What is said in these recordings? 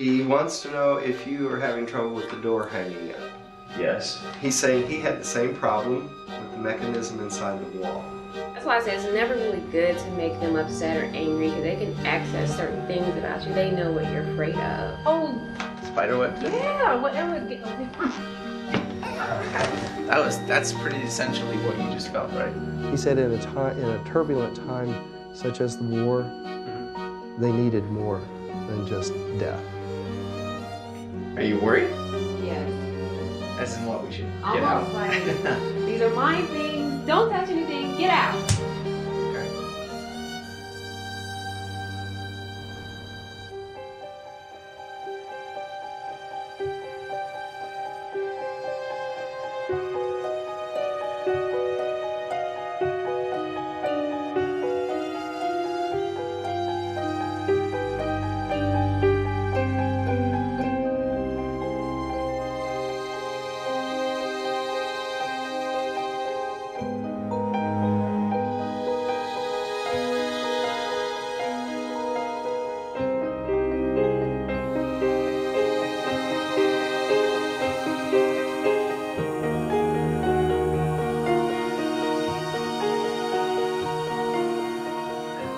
He wants to know if you are having trouble with the door hanging up. Yes. He's saying he had the same problem with the mechanism inside the wall. That's why I say it's never really good to make them upset or angry, because they can access certain things about you. They know what you're afraid of. Oh, Spiderweb? yeah, whatever. That's pretty essentially what you just felt, right? He said in a turbulent time such as the war, they needed more than just death. Are you worried? Yes. As in what we should get out? Almost like, these are my things, don't touch anything, get out. Okay.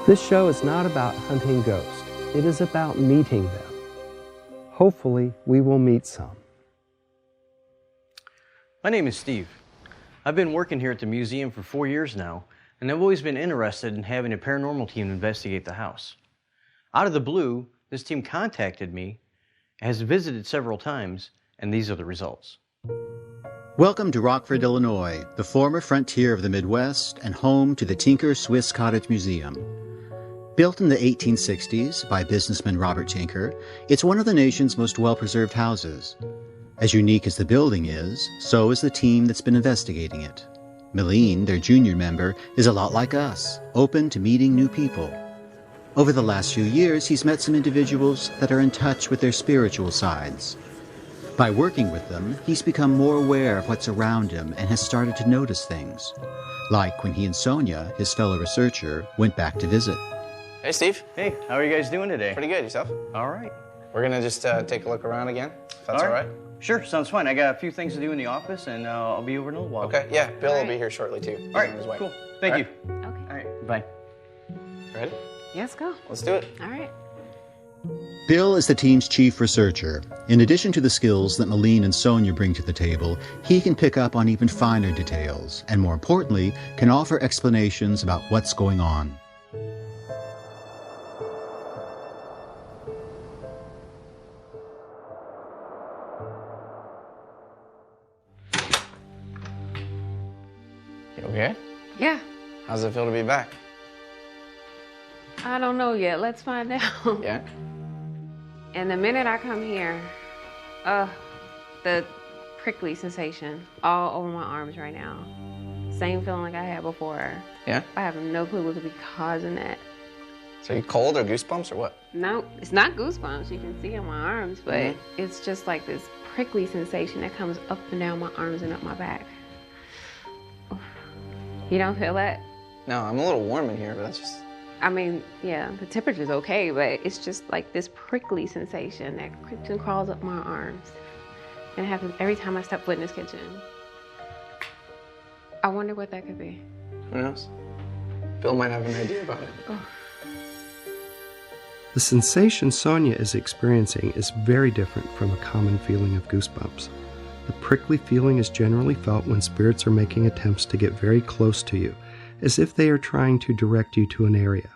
This show is not about hunting ghosts. It is about meeting them. Hopefully, we will meet some. My name is Steve. I've been working here at the museum for 4 years now, and I've always been interested in having a paranormal team investigate the house. Out of the blue, this team contacted me, has visited several times, and these are the results. Welcome to Rockford, Illinois, the former frontier of the Midwest and home to the Tinker Swiss Cottage Museum. Built in the 1860s by businessman Robert Tinker, it's one of the nation's most well-preserved houses. As unique as the building is, so is the team that's been investigating it. Milene, their junior member, is a lot like us, open to meeting new people. Over the last few years, he's met some individuals that are in touch with their spiritual sides. By working with them, he's become more aware of what's around him and has started to notice things. Like when he and Sonia, his fellow researcher, went back to visit. Hey, Steve. Hey, how are you guys doing today? Pretty good. Yourself? All right. We're going to just take a look around again, if that's all right. Sure, sounds fine. I got a few things to do in the office, and I'll be over in a little while. Okay, yeah. Bill All will right. be here shortly, too. All right, He's on his way. cool. Thank you. Okay. All right, bye. Ready? Yes, go. Let's do it. All right. Bill is the team's chief researcher. In addition to the skills that Milene and Sonia bring to the table, he can pick up on even finer details, and more importantly, can offer explanations about what's going on. You okay? Yeah. How's it feel to be back? I don't know yet. Let's find out. Yeah? And the minute I come here, the prickly sensation all over my arms right now. Same feeling like I had before. Yeah? I have no clue what could be causing that. So you cold or goosebumps or what? No, it's not goosebumps. You can see on my arms, but it's just like this prickly sensation that comes up and down my arms and up my back. You don't feel that? No, I'm a little warm in here, but that's just... I mean, yeah, the temperature's okay, but it's just like this prickly sensation that creeps and crawls up my arms. And it happens every time I step foot in this kitchen. I wonder what that could be. Who knows? Bill might have an idea about it. The sensation Sonia is experiencing is very different from a common feeling of goosebumps. The prickly feeling is generally felt when spirits are making attempts to get very close to you, as if they are trying to direct you to an area.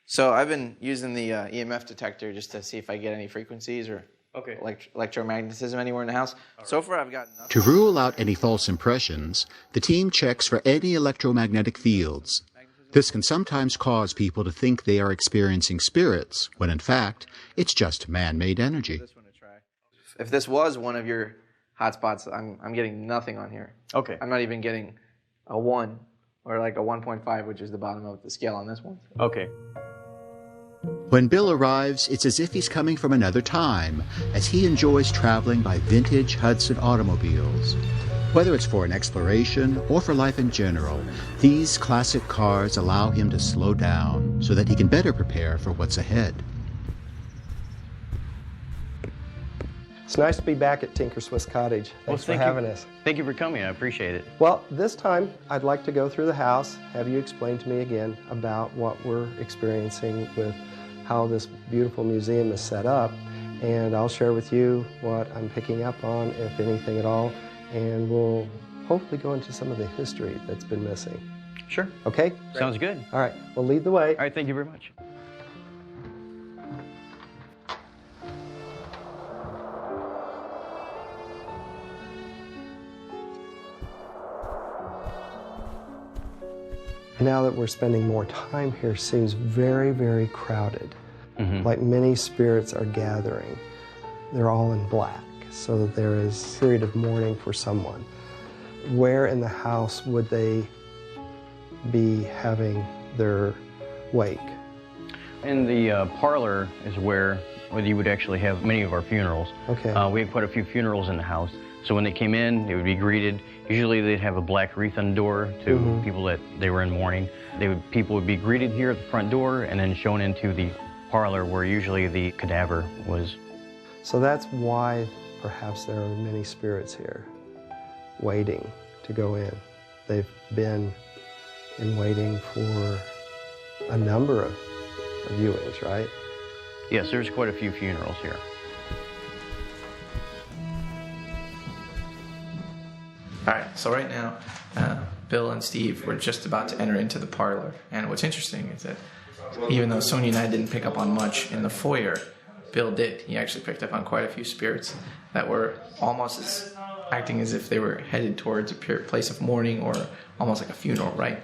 So I've been using the EMF detector just to see if I get any frequencies or electromagnetism anywhere in the house. So far I've got nothing. To rule out any false impressions, the team checks for any electromagnetic fields. This can sometimes cause people to think they are experiencing spirits, when in fact, it's just man-made energy. If this was one of your hotspots, I'm getting nothing on here. Okay. I'm not even getting a 1 or like a 1.5, which is the bottom of the scale on this one. Okay. When Bill arrives, it's as if he's coming from another time, as he enjoys traveling by vintage Hudson automobiles. Whether it's for an exploration or for life in general, these classic cars allow him to slow down so that he can better prepare for what's ahead. It's nice to be back at Tinker Swiss Cottage. Thanks for having us. Thank you for coming. I appreciate it. Well, this time I'd like to go through the house, have you explain to me again about what we're experiencing with how this beautiful museum is set up, and I'll share with you what I'm picking up on, if anything at all, and we'll hopefully go into some of the history that's been missing. Sure. Okay? Sounds good. All right, we'll lead the way. All right, thank you very much. Now that we're spending more time here, seems very, very crowded. Like many spirits are gathering. They're all in black, so that there is a period of mourning for someone. Where in the house would they be having their wake? In the parlor is where you would actually have many of our funerals. Okay. We had quite a few funerals in the house. So when they came in, they would be greeted. Usually they'd have a black wreath on the door to people that they were in mourning. People would be greeted here at the front door and then shown into the parlor where usually the cadaver was. So that's why perhaps there are many spirits here waiting to go in. They've been in waiting for a number of viewings, right? Yes, there's quite a few funerals here. All right, so right now, Bill and Steve were just about to enter into the parlor. And what's interesting is that even though Sonia and I didn't pick up on much in the foyer, Bill did. He actually picked up on quite a few spirits that were almost acting as if they were headed towards a place of mourning or almost like a funeral, right?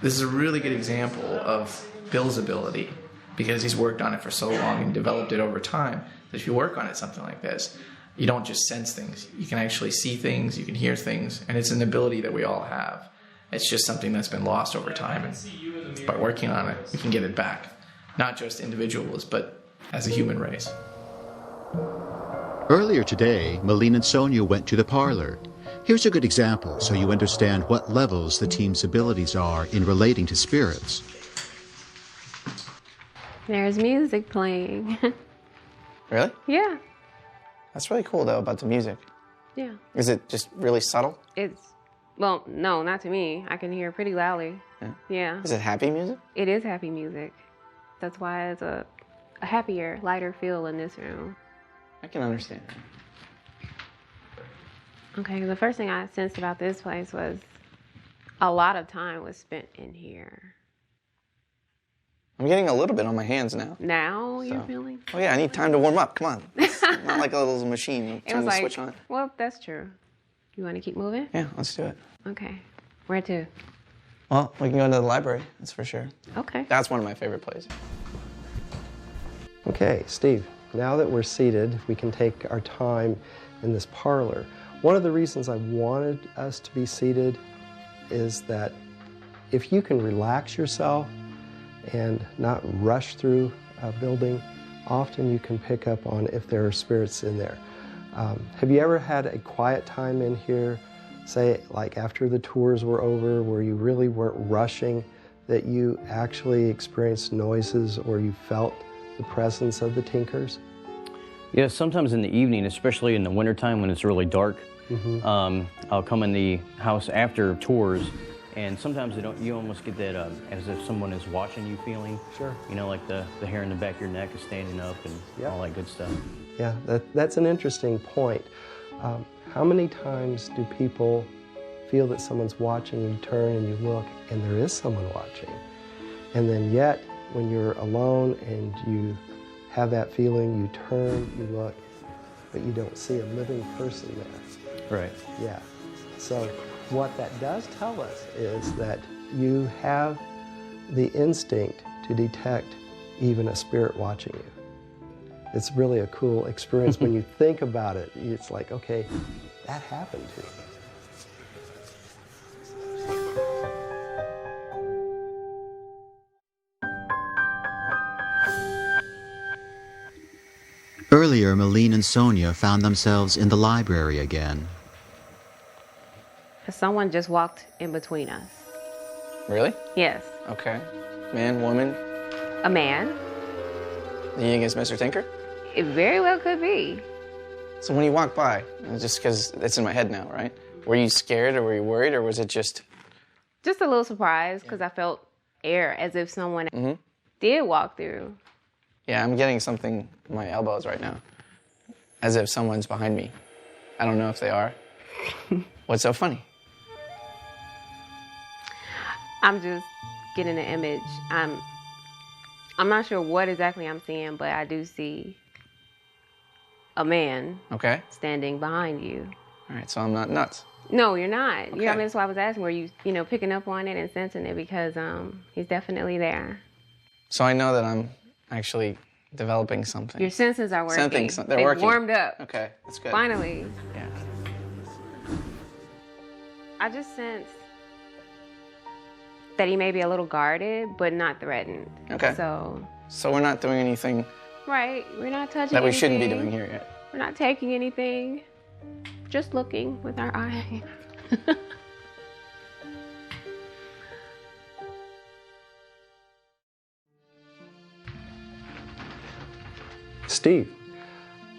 This is a really good example of Bill's ability because he's worked on it for so long and developed it over time that if you work on it, something like this, you don't just sense things. You can actually see things, you can hear things, and it's an ability that we all have. It's just something that's been lost over time, and by working on it, we can get it back. Not just individuals, but as a human race. Earlier today, Malene and Sonia went to the parlor. Here's a good example so you understand what levels the team's abilities are in relating to spirits. There's music playing. Really? Yeah. That's really cool, though, about the music. Yeah. Is it just really subtle? Well, no, not to me. I can hear pretty loudly. Yeah. Is it happy music? It is happy music. That's why it's a happier, lighter feel in this room. I can understand. Okay, the first thing I sensed about this place was a lot of time was spent in here. I'm getting a little bit on my hands now. Now you're feeling? Oh, yeah, I need time to warm up. Come on. It's not like a little machine. Time to switch on. Well, that's true. You want to keep moving? Yeah, let's do it. Okay. Where to? Well, we can go to the library, that's for sure. Okay. That's one of my favorite places. Okay, Steve, now that we're seated, we can take our time in this parlor. One of the reasons I wanted us to be seated is that if you can relax yourself and not rush through a building, often you can pick up on if there are spirits in there. Have you ever had a quiet time in here, say like after the tours were over, where you really weren't rushing, that you actually experienced noises or you felt the presence of the Tinkers? Yeah, sometimes in the evening, especially in the wintertime when it's really dark, I'll come in the house after tours, and sometimes you almost get that as if someone is watching you feeling. Sure. You know, like the hair in the back of your neck is standing up and all that good stuff. Yeah, that's an interesting point. How many times do people feel that someone's watching, you turn and you look, and there is someone watching? And then yet, when you're alone and you have that feeling, you turn, you look, but you don't see a living person there. Right. Yeah. So what that does tell us is that you have the instinct to detect even a spirit watching you. It's really a cool experience when you think about it. It's like, okay, that happened to me. Earlier, Malene and Sonia found themselves in the library again. Someone just walked in between us. Really? Yes. Okay. Man, woman? A man. You think it's Mr. Tinker? It very well could be. So when you walk by, just because it's in my head now, right? Were you scared or were you worried, or was it just... Just a little surprised because I felt air as if someone did walk through. Yeah, I'm getting something in my elbows right now. As if someone's behind me. I don't know if they are. What's so funny? I'm just getting an image. I'm not sure what exactly I'm seeing, but I do see a man standing behind you. All right, so I'm not nuts. No, you're not. Okay. You know, I mean, that's why I was asking, were you picking up on it and sensing it, because he's definitely there. So I know that I'm actually developing something. Your senses are working. They're working. Warmed up. Okay, that's good. Finally. Yeah. I just sense that he may be a little guarded, but not threatened. Okay. So we're not doing anything right, we're not touching that we anything. shouldn't be doing here yet. We're not taking anything. Just looking with our eye. Steve,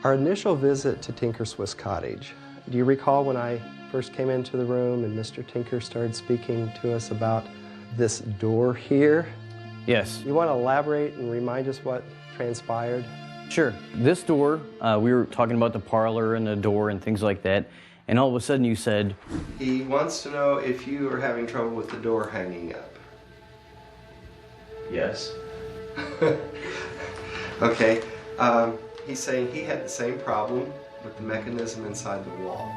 our initial visit to Tinker Swiss Cottage, do you recall when I first came into the room and Mr. Tinker started speaking to us about this door here? Yes. You want to elaborate and remind us what transpired? Sure. This door, we were talking about the parlor and the door and things like that, and all of a sudden you said... He wants to know if you are having trouble with the door hanging up. Yes. Okay. He's saying he had the same problem with the mechanism inside the wall.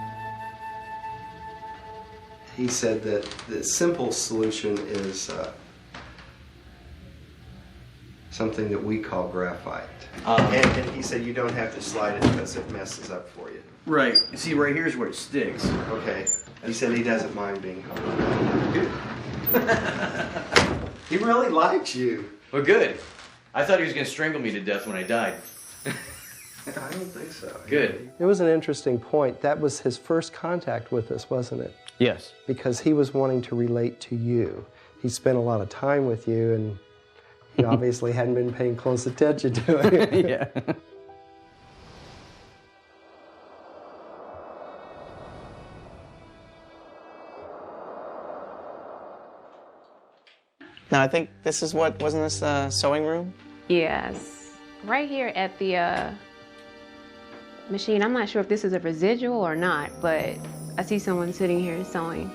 He said that the simple solution is something that we call graphite. And he said you don't have to slide it because it messes up for you. Right. See, right here's where it sticks. Okay. He said he doesn't mind being helped. Good. He really likes you. Well, good. I thought he was going to strangle me to death when I died. I don't think so. Good. It was an interesting point. That was his first contact with us, wasn't it? Yes. Because he was wanting to relate to you. He spent a lot of time with you, and he obviously hadn't been paying close attention to it. Yeah. Now, I think this is what, wasn't this the sewing room? Yes. Right here at the machine, I'm not sure if this is a residual or not, but I see someone sitting here sewing.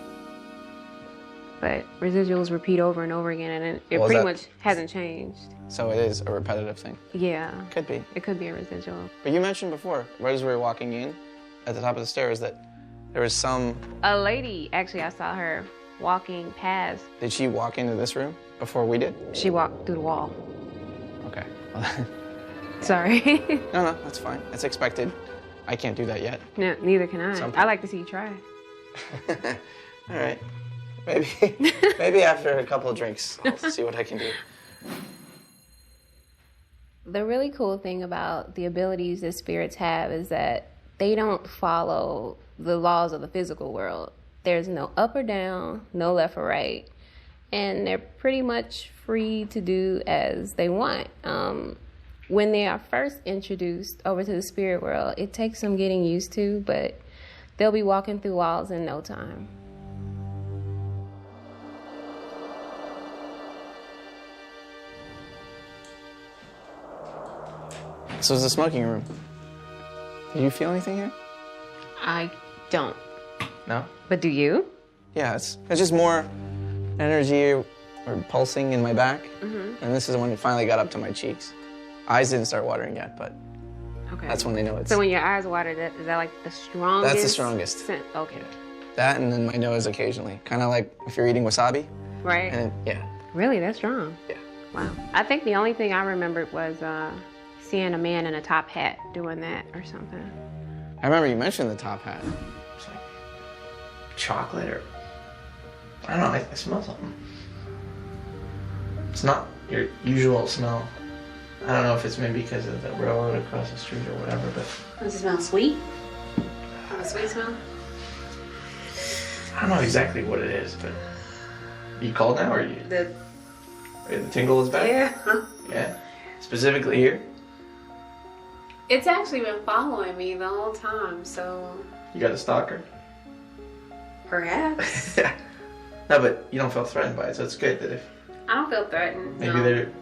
But residuals repeat over and over again, and it pretty much hasn't changed. So it is a repetitive thing? Yeah. Could be. It could be a residual. But you mentioned before, right as we were walking in, at the top of the stairs, that there was some... A lady, actually, I saw her walking past. Did she walk into this room before we did? She walked through the wall. Okay. Sorry. No, that's fine. That's expected. I can't do that yet. No, neither can I. Sometimes. I like to see you try. All right. Maybe after a couple of drinks, I'll see what I can do. The really cool thing about the abilities that spirits have is that they don't follow the laws of the physical world. There's no up or down, no left or right, and they're pretty much free to do as they want. When they are first introduced over to the spirit world, it takes some getting used to, but they'll be walking through walls in no time. So it's a smoking room. Do you feel anything here? I don't. No? But do you? Yeah, it's just more energy or pulsing in my back. Mm-hmm. And this is when it finally got up to my cheeks. Eyes didn't start watering yet, but Okay. that's when they know it's... So when your eyes water, is that like the strongest? That's the strongest. Okay. That and then my nose occasionally. Kind of like if you're eating wasabi. Right? And yeah. Really? That's strong? Yeah. Wow. I think the only thing I remembered was seeing a man in a top hat doing that or something. I remember you mentioned the top hat. It's like chocolate or... I don't know, I smell something. It's not your usual smell. I don't know if it's maybe because of the road across the street or whatever, but... Does it smell sweet? A sweet smell? I don't know exactly what it is, but... You cold now, or you... The tingle is back? Yeah. Yeah? Specifically here? It's actually been following me the whole time, so... You got a stalker? Perhaps. No, but you don't feel threatened by it, so it's good that if I don't feel threatened. maybe no. they're,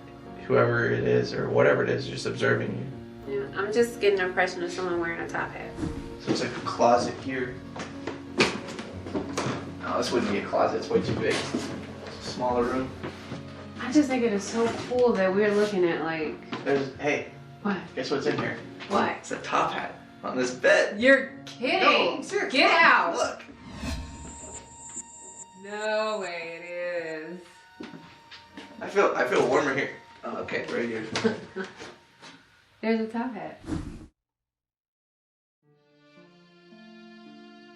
whoever it is or whatever it is, just observing you. Yeah, I'm just getting an impression of someone wearing a top hat. So it's like a closet here. No, this wouldn't be a closet, it's way too big. It's a smaller room. I just think it is so cool that we're looking at like... Hey, What? guess what's in here? What? It's a top hat on this bed. You're kidding! No, I'm serious. Get Look, out! Look. No way it is. I feel warmer here. Oh, okay, right here. There's a top hat.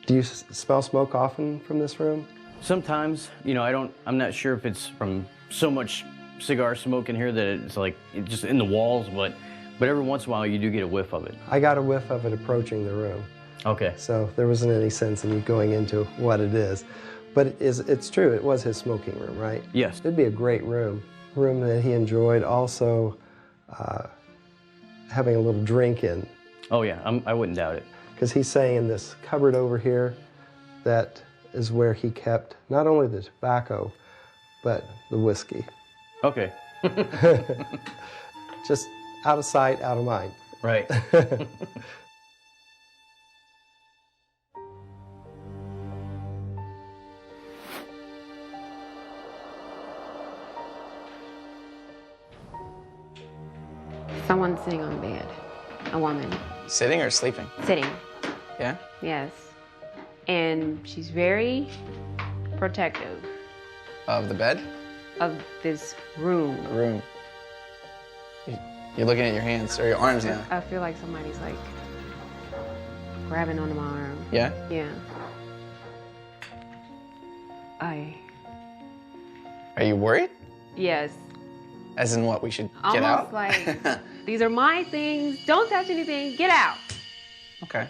Do you smell smoke often from this room? Sometimes, I'm not sure if it's from so much cigar smoke in here that it's like it's just in the walls, but every once in a while you do get a whiff of it. I got a whiff of it approaching the room. Okay. So there wasn't any sense in you going into what it is. But it's true, it was his smoking room, right? Yes. It'd be a great room that he enjoyed. Also, having a little drink in. Oh yeah, I wouldn't doubt it. Because he's saying in this cupboard over here, that is where he kept not only the tobacco, but the whiskey. Okay. Just out of sight, out of mind. Right. Someone's sitting on the bed. A woman. Sitting or sleeping? Sitting. Yeah? Yes. And she's very protective Of the bed? of this room. The room. You're looking at your hands or your arms now. I feel like somebody's like grabbing onto my arm. Yeah? Yeah. Are you worried? Yes. As in what, we should get Almost out? like, these are my things. Don't touch anything. Get out. Okay.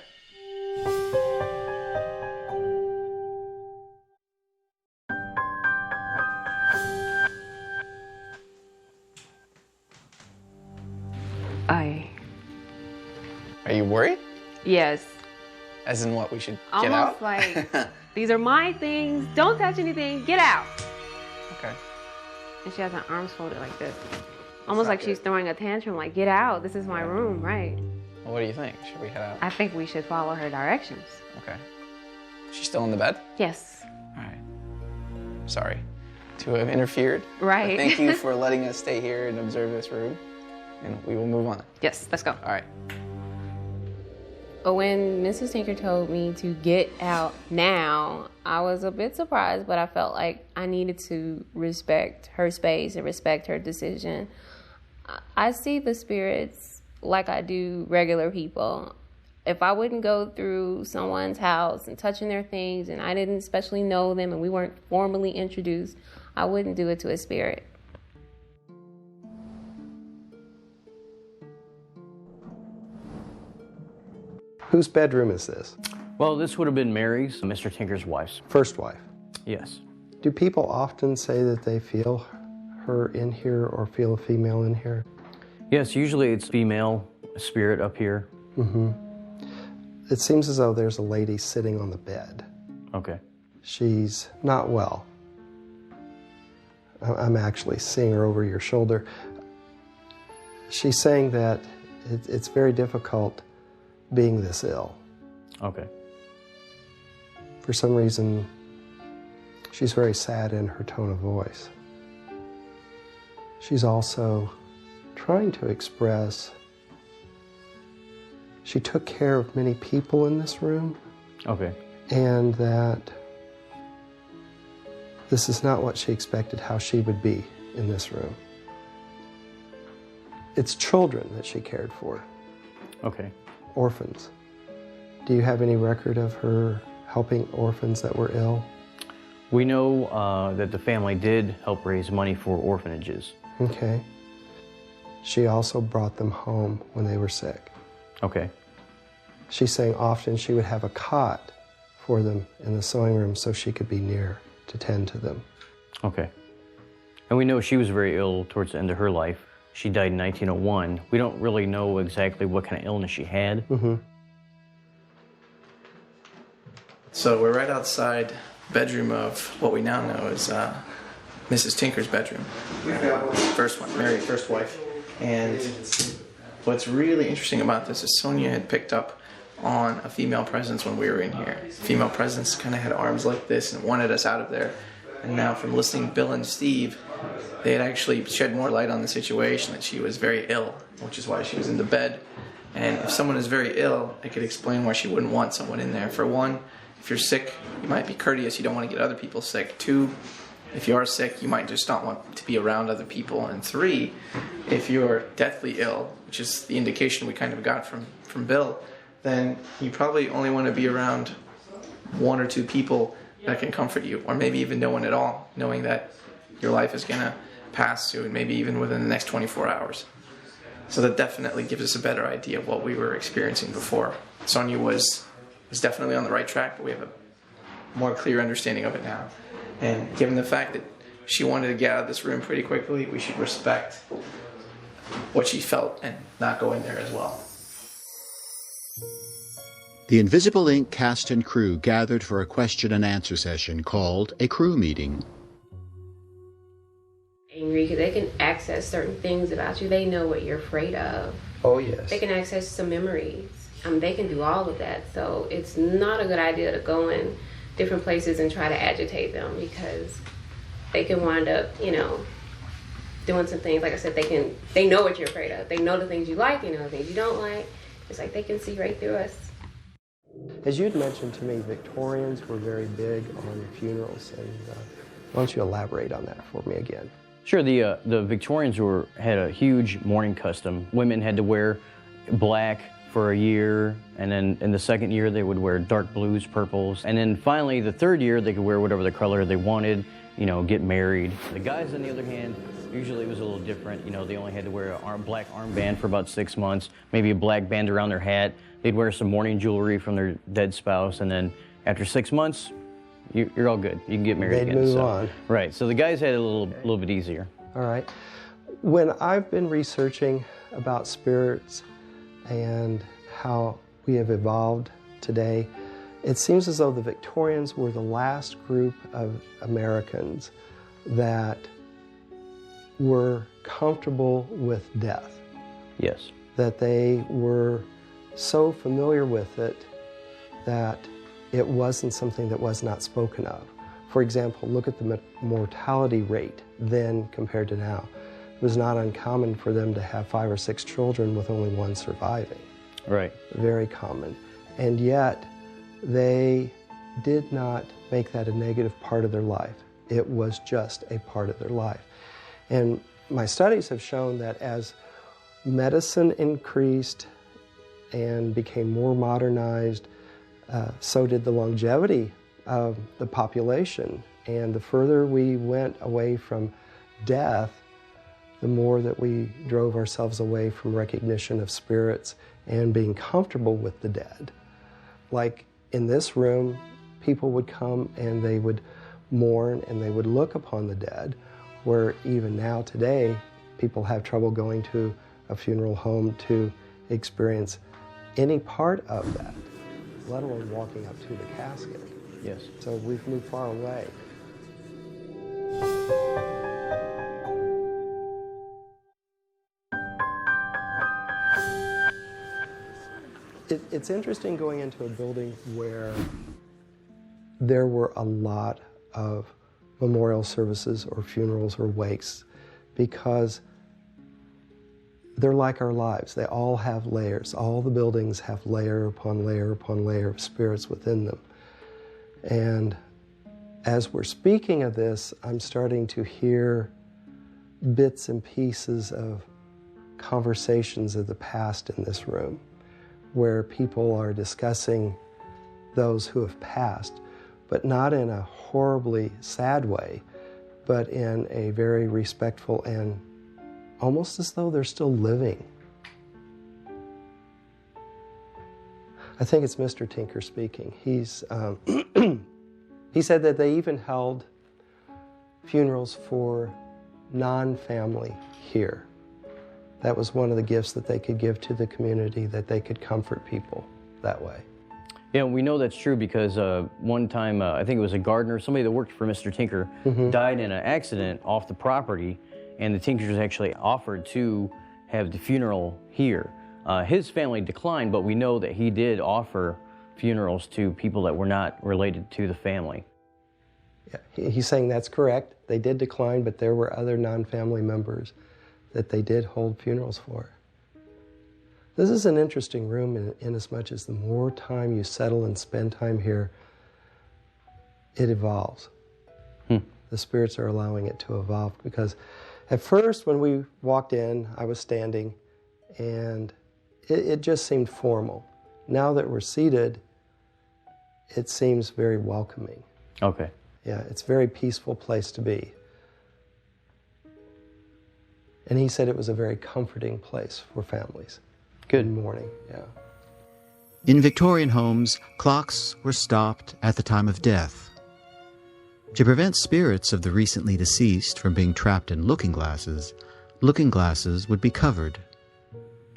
Are you worried? Yes. As in what, we should get out? Almost like, these are my things. Don't touch anything. Get out. Okay. And she has her arms folded like this. Almost not like she's good. throwing a tantrum, like, get out. This is my room, right? Well, what do you think? Should we head out? I think we should follow her directions. Okay. She's still in the bed? Yes. All right. Sorry to have interfered. Right. But thank you for letting us stay here and observe this room. And we will move on. Yes, let's go. All right. But when Mrs. Tinker told me to get out now, I was a bit surprised, but I felt like I needed to respect her space and respect her decision. I see the spirits like I do regular people. If I wouldn't go through someone's house and touching their things and I didn't especially know them and we weren't formally introduced, I wouldn't do it to a spirit. Whose bedroom is this? Well, this would have been Mary's, Mr. Tinker's wife's. First wife. Yes. Do people often say that they feel her in here or feel a female in here? Yes, usually it's female spirit up here. It seems as though there's a lady sitting on the bed. Okay. She's not well. I'm actually seeing her over your shoulder. She's saying that it's very difficult being this ill. Okay. For some reason, she's very sad in her tone of voice. She's also trying to express she took care of many people in this room, Okay. and that this is not what she expected how she would be in this room. It's children that she cared for, Okay. orphans. Do you have any record of her helping orphans that were ill? We know that the family did help raise money for orphanages. Okay. She also brought them home when they were sick. Okay. She's saying often she would have a cot for them in the sewing room so she could be near to tend to them. Okay. And we know she was very ill towards the end of her life. She died in 1901. We don't really know exactly what kind of illness she had. Mm-hmm. So we're right outside the bedroom of what we now know is Mrs. Tinker's bedroom. First one, Mary, first wife. And what's really interesting about this is Sonia had picked up on a female presence when we were in here. Female presence kind of had arms like this and wanted us out of there. And now from listening to Bill and Steve, they had actually shed more light on the situation, that she was very ill, which is why she was in the bed. And if someone is very ill, it could explain why she wouldn't want someone in there. For one, if you're sick, you might be courteous. You don't want to get other people sick. Two, if you are sick, you might just not want to be around other people. And three, if you're deathly ill, which is the indication we kind of got from Bill, then you probably only want to be around one or two people that can comfort you, or maybe even no one at all, knowing that your life is going to pass soon, maybe even within the next 24 hours. So that definitely gives us a better idea of what we were experiencing before. Sonia was definitely on the right track, but we have a more clear understanding of it now. And given the fact that she wanted to get out of this room pretty quickly, we should respect what she felt and not go in there as well. The Invisible Ink cast and crew gathered for a question and answer session called a crew meeting. Angry because they can access certain things about you. They know what you're afraid of. Oh, yes. They can access some memories. They can do all of that. So it's not a good idea to go in different places and try to agitate them, because they can wind up, doing some things. Like I said, they know what you're afraid of. They know the things you like, they know the things you don't like. It's like they can see right through us. As you'd mentioned to me, Victorians were very big on funerals, and why don't you elaborate on that for me again? Sure, the Victorians had a huge mourning custom. Women had to wear black for a year, and then in the second year they would wear dark blues, purples, and then finally the third year they could wear whatever the color they wanted, get married. The guys, on the other hand, usually it was a little different. They only had to wear a black armband for about 6 months, maybe a black band around their hat. They'd wear some mourning jewelry from their dead spouse, and then after 6 months, you're all good. You can get married again. They'd move on. Right, so the guys had it a little bit easier. All right. When I've been researching about spirits and how we have evolved today, it seems as though the Victorians were the last group of Americans that were comfortable with death. Yes. That they were so familiar with it that it wasn't something that was not spoken of. For example, look at the mortality rate then compared to now. It was not uncommon for them to have 5 or 6 children with only one surviving. Right. Very common. And yet, they did not make that a negative part of their life. It was just a part of their life. And my studies have shown that as medicine increased and became more modernized, so did the longevity of the population. And the further we went away from death, the more that we drove ourselves away from recognition of spirits and being comfortable with the dead. Like in this room, people would come and they would mourn and they would look upon the dead, where even now today, people have trouble going to a funeral home to experience any part of that, let alone walking up to the casket. Yes. So we've moved far away. It's interesting going into a building where there were a lot of memorial services or funerals or wakes, because they're like our lives. They all have layers. All the buildings have layer upon layer upon layer of spirits within them. And as we're speaking of this, I'm starting to hear bits and pieces of conversations of the past in this room, where people are discussing those who have passed, but not in a horribly sad way, but in a very respectful and almost as though they're still living. I think it's Mr. Tinker speaking. He said that they even held funerals for non-family here. that was one of the gifts that they could give to the community, that they could comfort people that way. Yeah, we know that's true because one time, I think it was a gardener, somebody that worked for Mr. Tinker, died in an accident off the property, and the Tinkers actually offered to have the funeral here. His family declined, but we know that he did offer funerals to people that were not related to the family. Yeah, he's saying that's correct. They did decline, but there were other non-family members that they did hold funerals for. This is an interesting room in as much as the more time you settle and spend time here, it evolves. The spirits are allowing it to evolve, because at first when we walked in, I was standing and it just seemed formal. Now that we're seated, it seems very welcoming. Okay. Yeah, it's a very peaceful place to be. And he said it was a very comforting place for families. Good. In the morning, yeah. In Victorian homes, clocks were stopped at the time of death. To prevent spirits of the recently deceased from being trapped in looking glasses would be covered.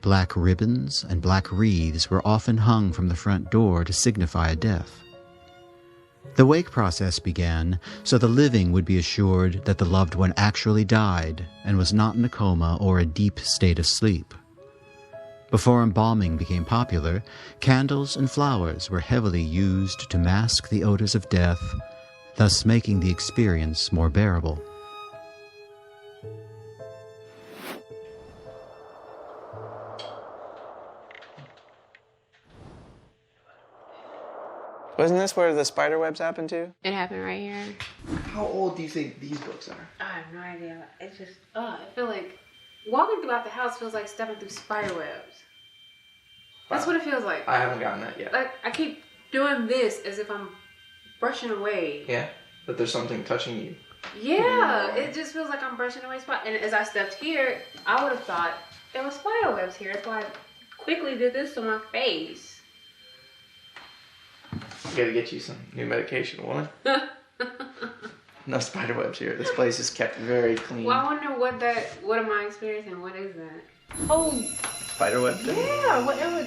Black ribbons and black wreaths were often hung from the front door to signify a death. The wake process began so the living would be assured that the loved one actually died and was not in a coma or a deep state of sleep. Before embalming became popular, candles and flowers were heavily used to mask the odors of death, thus making the experience more bearable. Wasn't this where the spider webs happened to? It happened right here. How old do you think these books are? I have no idea. It's just, I feel like walking throughout the house feels like stepping through spider webs. That's what it feels like. I haven't gotten that yet. Like, I keep doing this as if I'm brushing away. Yeah? But there's something touching you. Yeah, it just feels like I'm brushing away spot. And as I stepped here, I would have thought there were spider webs here. That's why I quickly did this to my face. We gotta get you some new medication, woman. No spider webs here. This place is kept very clean. Well, I wonder what am I experiencing? What is that? Oh, Spider webs? yeah, whatever.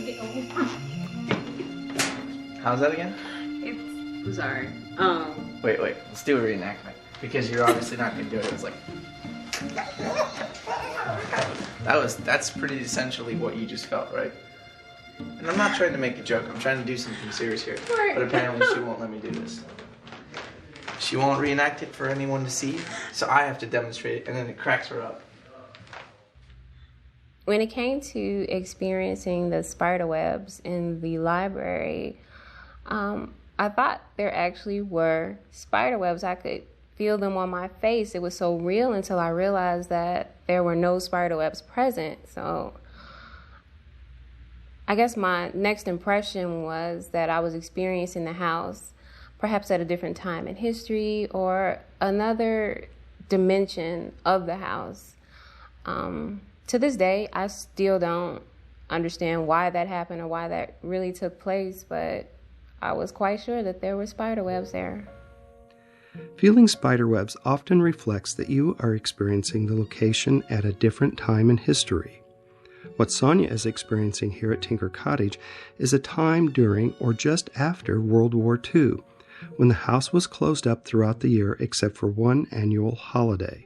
How's that again? I'm sorry. Wait. Let's do a reenactment. Because you're obviously not gonna do it. It was like... That's pretty essentially what you just felt, right? And I'm not trying to make a joke. I'm trying to do something serious here. Right. But apparently she won't let me do this. She won't reenact it for anyone to see, so I have to demonstrate it, and then it cracks her up. When it came to experiencing the spider webs in the library, I thought there actually were spider webs. I could feel them on my face. It was so real until I realized that there were no spider webs present. So I guess my next impression was that I was experiencing the house perhaps at a different time in history or another dimension of the house. To this day, I still don't understand why that happened or why that really took place, but I was quite sure that there were spider webs there. Feeling spider webs often reflects that you are experiencing the location at a different time in history. What Sonia is experiencing here at Tinker Cottage is a time during or just after World War II, when the house was closed up throughout the year except for one annual holiday.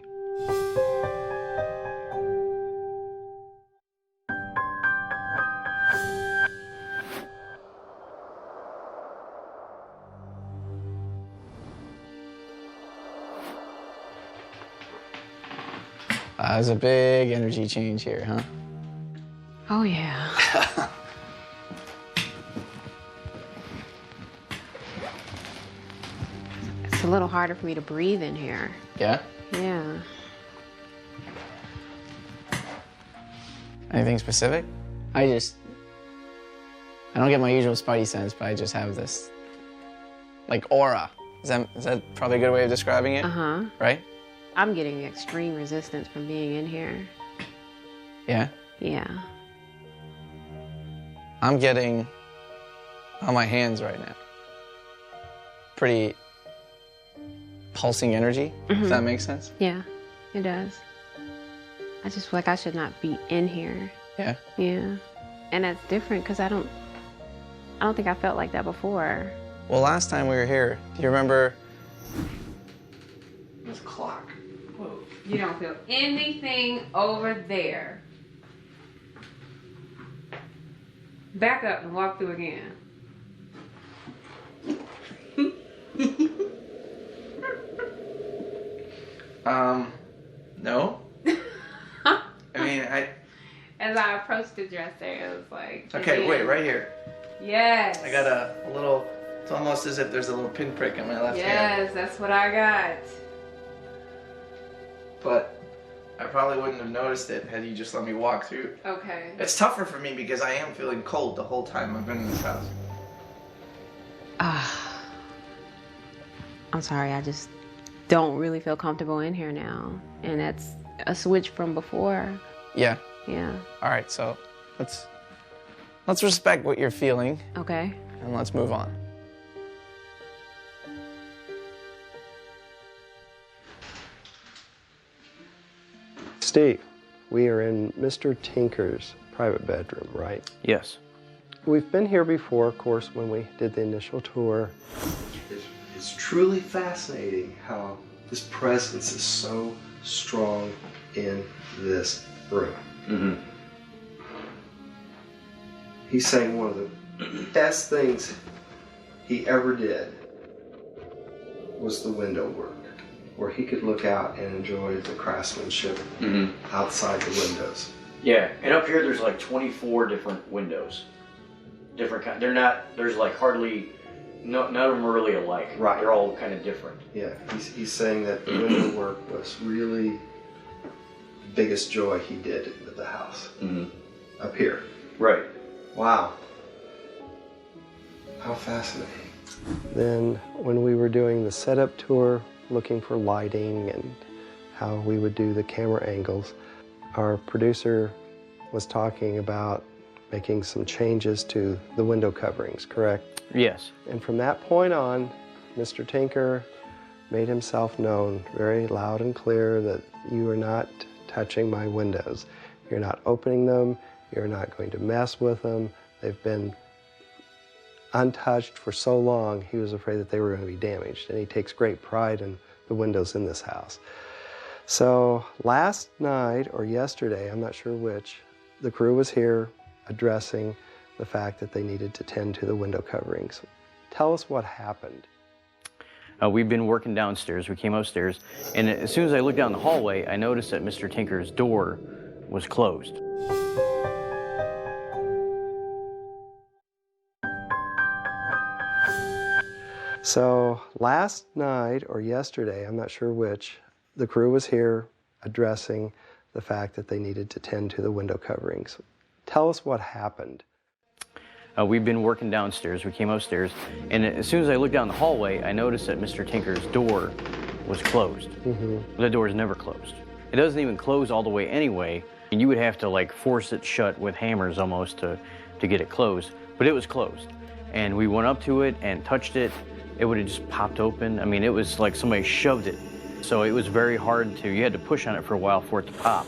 There's a big energy change here, huh? Oh, yeah. It's a little harder for me to breathe in here. Yeah? Yeah. Anything specific? I don't get my usual spidey sense, but I just have this, like, aura. Is that probably a good way of describing it? Uh-huh. Right? I'm getting extreme resistance from being in here. Yeah? Yeah. I'm getting, on my hands right now, pretty pulsing energy, if that makes sense. Yeah, it does. I just feel like I should not be in here. Yeah. Yeah. And that's different because I don't think I felt like that before. Well, last time we were here, do you remember? This clock. Whoa. You don't feel anything over there. Back up and walk through again. No. I mean, As I approached the dresser, it was like... Okay, wait, right here. Yes. I got a little... It's almost as if there's a little pinprick in my left hand. Yes, that's what I got. But I probably wouldn't have noticed it had you just let me walk through. Okay. It's tougher for me because I am feeling cold the whole time I've been in this house. I'm sorry, I just don't really feel comfortable in here now. And that's a switch from before. Yeah. Yeah. All right, so let's respect what you're feeling Okay. and let's move on. Steve, we are in Mr. Tinker's private bedroom, right? Yes. We've been here before, of course, when we did the initial tour. It's truly fascinating how this presence is so strong in this room. Mm-hmm. He's saying one of the best things he ever did was the window work, where he could look out and enjoy the craftsmanship outside the windows. Yeah, and up here there's like 24 different windows. Different kind. They're not. There's like hardly. None of them are really alike. Right. They're all kind of different. Yeah, he's saying that the window work was really the biggest joy he did with the house. Up here. Right. Wow. How fascinating. Then when we were doing the setup tour, looking for lighting and how we would do the camera angles, our producer was talking about making some changes to the window coverings, correct? Yes. And from that point on, Mr. Tinker made himself known very loud and clear that you are not touching my windows. You're not opening them. You're not going to mess with them. They've been untouched for so long, he was afraid that they were going to be damaged. And he takes great pride in the windows in this house. So last night or yesterday, I'm not sure which, the crew was here addressing the fact that they needed to tend to the window coverings. Tell us what happened. We've been working downstairs. We came upstairs, and as soon as I looked down the hallway, I noticed that Mr. Tinker's door was closed. So last night or yesterday, I'm not sure which, the crew was here addressing the fact that they needed to tend to the window coverings. Tell us what happened. We've been working downstairs. We came upstairs, and as soon as I looked down the hallway, I noticed that Mr. Tinker's door was closed. The door is never closed. It doesn't even close all the way anyway, and you would have to like force it shut with hammers almost to get it closed, but it was closed. And we went up to it and touched it. It would have just popped open. I mean, it was like somebody shoved it. So it was very hard to, you had to push on it for a while for it to pop,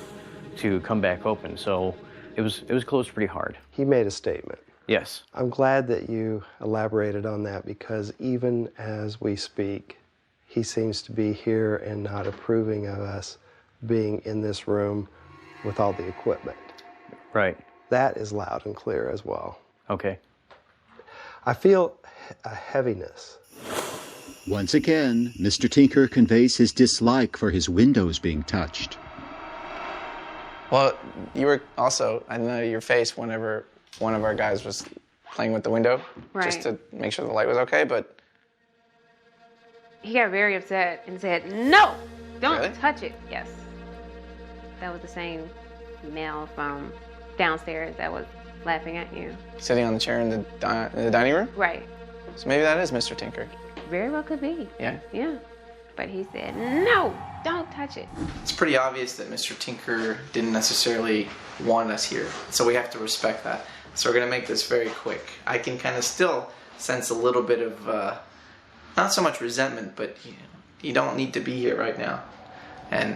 to come back open. So it was closed pretty hard. He made a statement. Yes. I'm glad that you elaborated on that, because even as we speak, he seems to be here and not approving of us being in this room with all the equipment. Right. That is loud and clear as well. Okay. I feel a heaviness. Once again, Mr. Tinker conveys his dislike for his windows being touched. Well, you were also, I know your face whenever one of our guys was playing with the window, just to make sure the light was okay, but... He got very upset and said, "No, don't Really? touch it." Yes. That was the same male from downstairs that was laughing at you. Sitting on the chair in the dining room? Right. So maybe that is Mr. Tinker. Very well could be. Yeah. Yeah. But he said, "No, don't touch it." It's pretty obvious that Mr. Tinker didn't necessarily want us here, so we have to respect that. So we're going to make this very quick. I can kind of still sense a little bit of, not so much resentment, but you don't need to be here right now. And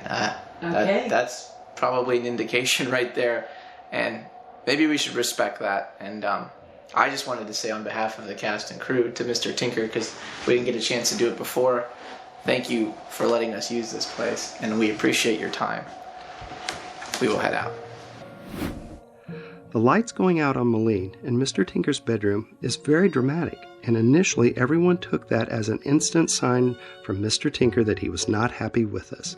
Okay. that's probably an indication right there, and maybe we should respect that. And I just wanted to say on behalf of the cast and crew to Mr. Tinker, because we didn't get a chance to do it before, thank you for letting us use this place, and we appreciate your time. We will head out. The lights going out on Malene in Mr. Tinker's bedroom is very dramatic, and initially everyone took that as an instant sign from Mr. Tinker that he was not happy with us.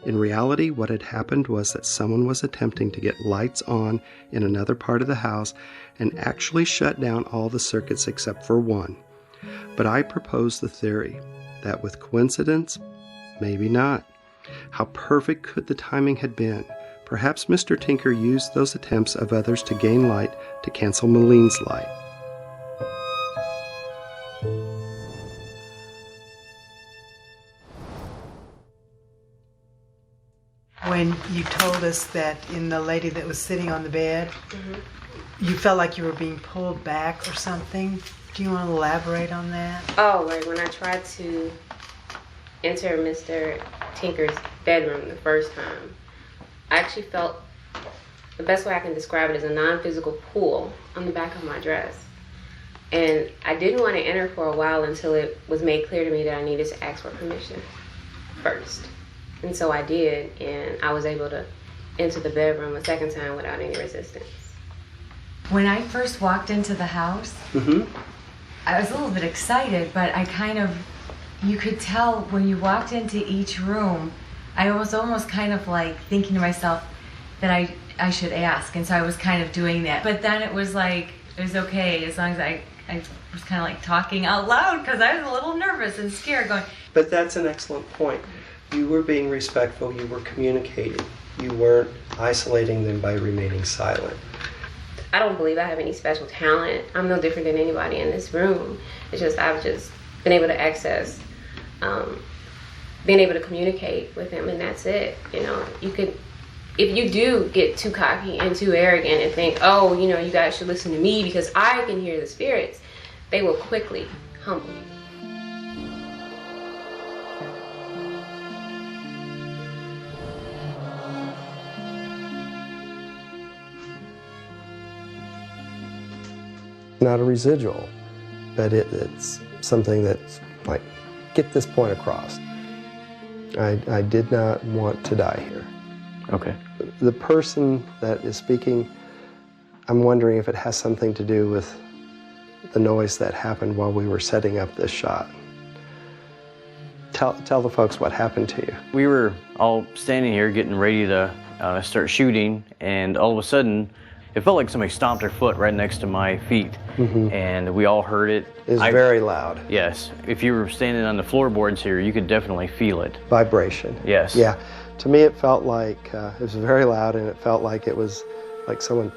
In reality, what had happened was that someone was attempting to get lights on in another part of the house and actually shut down all the circuits except for one. But I proposed the theory that with coincidence, maybe not. How perfect could the timing have been? Perhaps Mr. Tinker used those attempts of others to gain light to cancel Malene's light. When you told us that in the lady that was sitting on the bed, you felt like you were being pulled back or something. Do you want to elaborate on that? Oh, like when I tried to enter Mr. Tinker's bedroom the first time, I actually felt, the best way I can describe it is a non-physical pull on the back of my dress. And I didn't want to enter for a while until it was made clear to me that I needed to ask for permission first. And so I did, and I was able to enter the bedroom a second time without any resistance. When I first walked into the house, I was a little bit excited, but you could tell when you walked into each room, I was almost kind of like thinking to myself that I should ask, and so I was kind of doing that. But then it was like, it was okay as long as I was kind of like talking out loud because I was a little nervous and scared going. But that's an excellent point. You were being respectful, you were communicating. You weren't isolating them by remaining silent. I don't believe I have any special talent. I'm no different than anybody in this room. It's just I've just been able to access, being able to communicate with them, and that's it. You know, you could, if you do get too cocky and too arrogant and think, oh, you know, you guys should listen to me because I can hear the spirits, they will quickly humble you. Not a residual, but it's something that's like, get this point across. I did not want to die here. Okay. The person that is speaking, I'm wondering if it has something to do with the noise that happened while we were setting up this shot. Tell the folks what happened to you. We were all standing here getting ready to start shooting, and all of a sudden, it felt like somebody stomped their foot right next to my feet, and we all heard it. It was very loud. Yes. If you were standing on the floorboards here, you could definitely feel it. Vibration. Yes. Yeah. To me, it felt like it was very loud, and it felt like it was like someone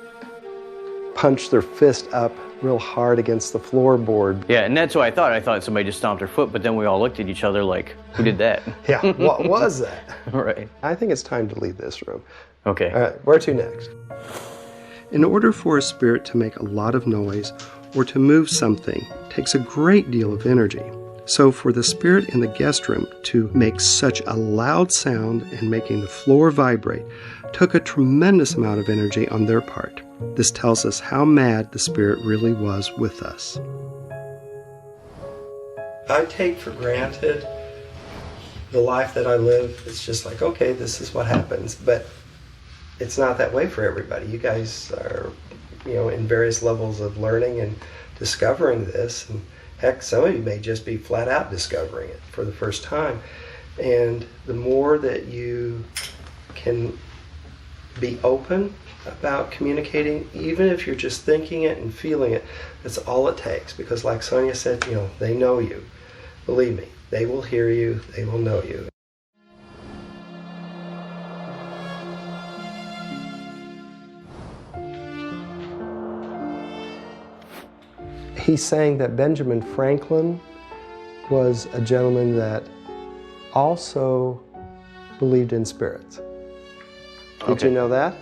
punched their fist up real hard against the floorboard. Yeah, and that's what I thought. I thought somebody just stomped their foot, but then we all looked at each other like, who did that? Yeah, what was that? Right. I think it's time to leave this room. Okay. All right, where to next? In order for a spirit to make a lot of noise or to move something, it takes a great deal of energy. So for the spirit in the guest room to make such a loud sound and making the floor vibrate took a tremendous amount of energy on their part. This tells us how mad the spirit really was with us. I take for granted the life that I live. It's just like, okay, this is what happens, but it's not that way for everybody. You guys are, in various levels of learning and discovering this, and heck, some of you may just be flat out discovering it for the first time. And the more that you can be open about communicating, even if you're just thinking it and feeling it, that's all it takes. Because like Sonia said, they know you. Believe me, they will hear you, they will know you. He's saying that Benjamin Franklin was a gentleman that also believed in spirits. Did you know that?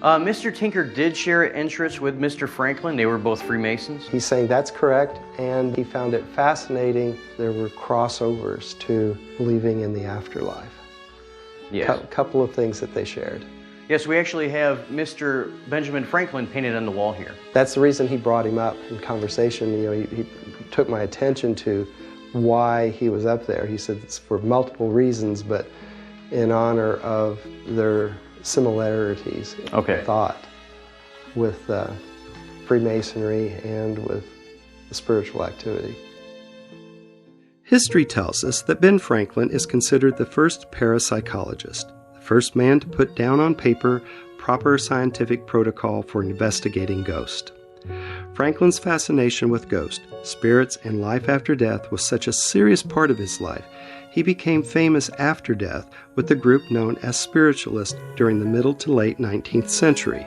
Mr. Tinker did share an interest with Mr. Franklin. They were both Freemasons. He's saying that's correct, and he found it fascinating. There were crossovers to believing in the afterlife. Yes. Couple of things that they shared. Yes, we actually have Mr. Benjamin Franklin painted on the wall here. That's the reason he brought him up in conversation. You know, he took my attention to why he was up there. He said it's for multiple reasons, but in honor of their similarities in thought with Freemasonry and with the spiritual activity. History tells us that Ben Franklin is considered the first parapsychologist, the first man to put down on paper proper scientific protocol for investigating ghosts. Franklin's fascination with ghosts, spirits, and life after death was such a serious part of his life, he became famous after death with the group known as spiritualists during the middle to late 19th century.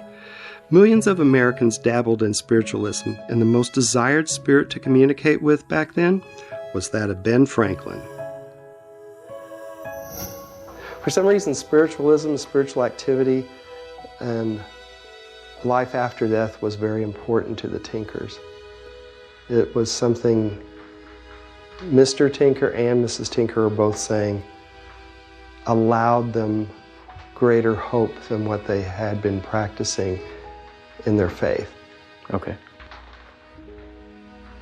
Millions of Americans dabbled in spiritualism, and the most desired spirit to communicate with back then was that of Ben Franklin. For some reason, spiritualism, spiritual activity, and life after death was very important to the Tinkers. It was something Mr. Tinker and Mrs. Tinker are both saying allowed them greater hope than what they had been practicing in their faith. Okay.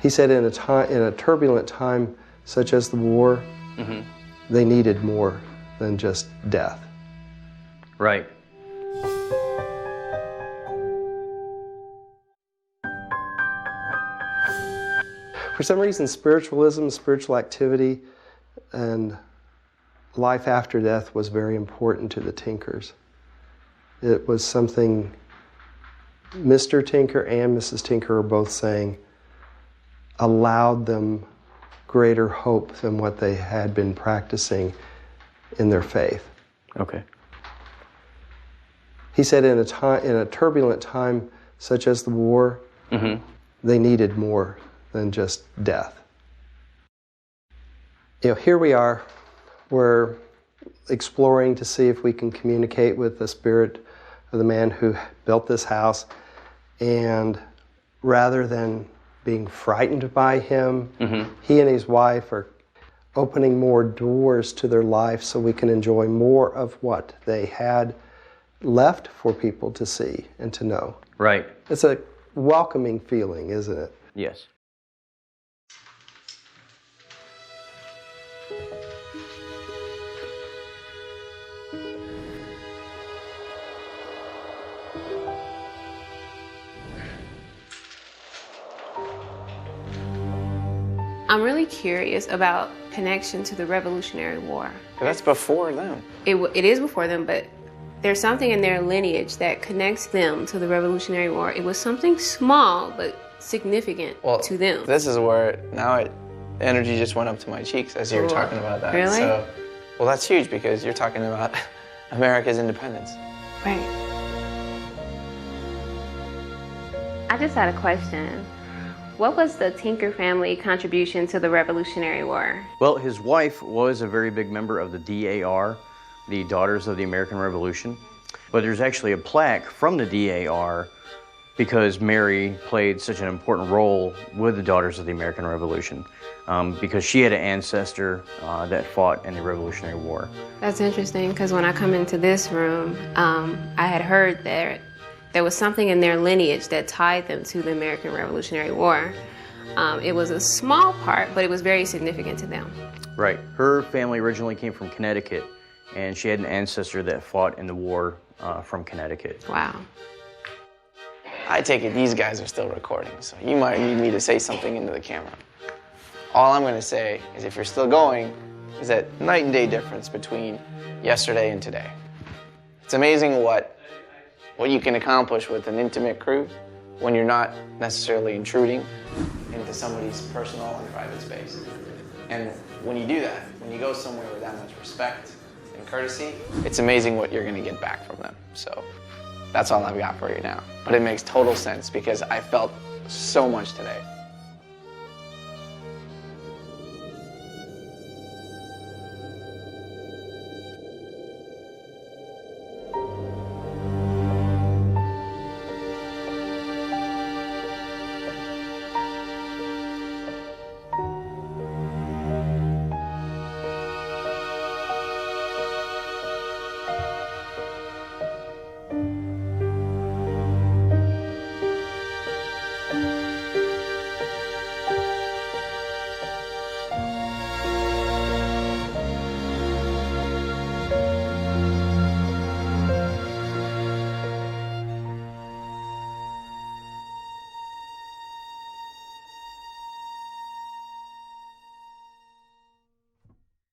He said in a turbulent time such as the war, they needed more than just death. Right. For some reason, spiritualism, spiritual activity, and life after death was very important to the Tinkers. It was something Mr. Tinker and Mrs. Tinker are both saying allowed them greater hope than what they had been practicing in their faith. Okay. He said in a turbulent time such as the war, they needed more than just death. You know, here we are, we're exploring to see if we can communicate with the spirit of the man who built this house, and rather than being frightened by him, he and his wife are opening more doors to their life so we can enjoy more of what they had left for people to see and to know. Right. It's a welcoming feeling, isn't it? Yes. I'm really curious about connection to the Revolutionary War. That's before them. It is before them, but there's something in their lineage that connects them to the Revolutionary War. It was something small, but significant to them. This is where energy just went up to my cheeks as you were talking about that. Really? So, well, that's huge because you're talking about America's independence. Right. I just had a question. What was the Tinker family contribution to the Revolutionary War? Well, his wife was a very big member of the DAR, the Daughters of the American Revolution. But there's actually a plaque from the DAR because Mary played such an important role with the Daughters of the American Revolution, because she had an ancestor that fought in the Revolutionary War. That's interesting, because when I come into this room, I had heard that there was something in their lineage that tied them to the American Revolutionary War. It was a small part, but it was very significant to them. Right. Her family originally came from Connecticut, and she had an ancestor that fought in the war from Connecticut. Wow. I take it these guys are still recording, so you might need me to say something into the camera. All I'm going to say is if you're still going, is that night and day difference between yesterday and today. It's amazing what you can accomplish with an intimate crew when you're not necessarily intruding into somebody's personal and private space. And when you do that, when you go somewhere with that much respect and courtesy, it's amazing what you're going to get back from them. So that's all I've got for you now. But it makes total sense because I felt so much today.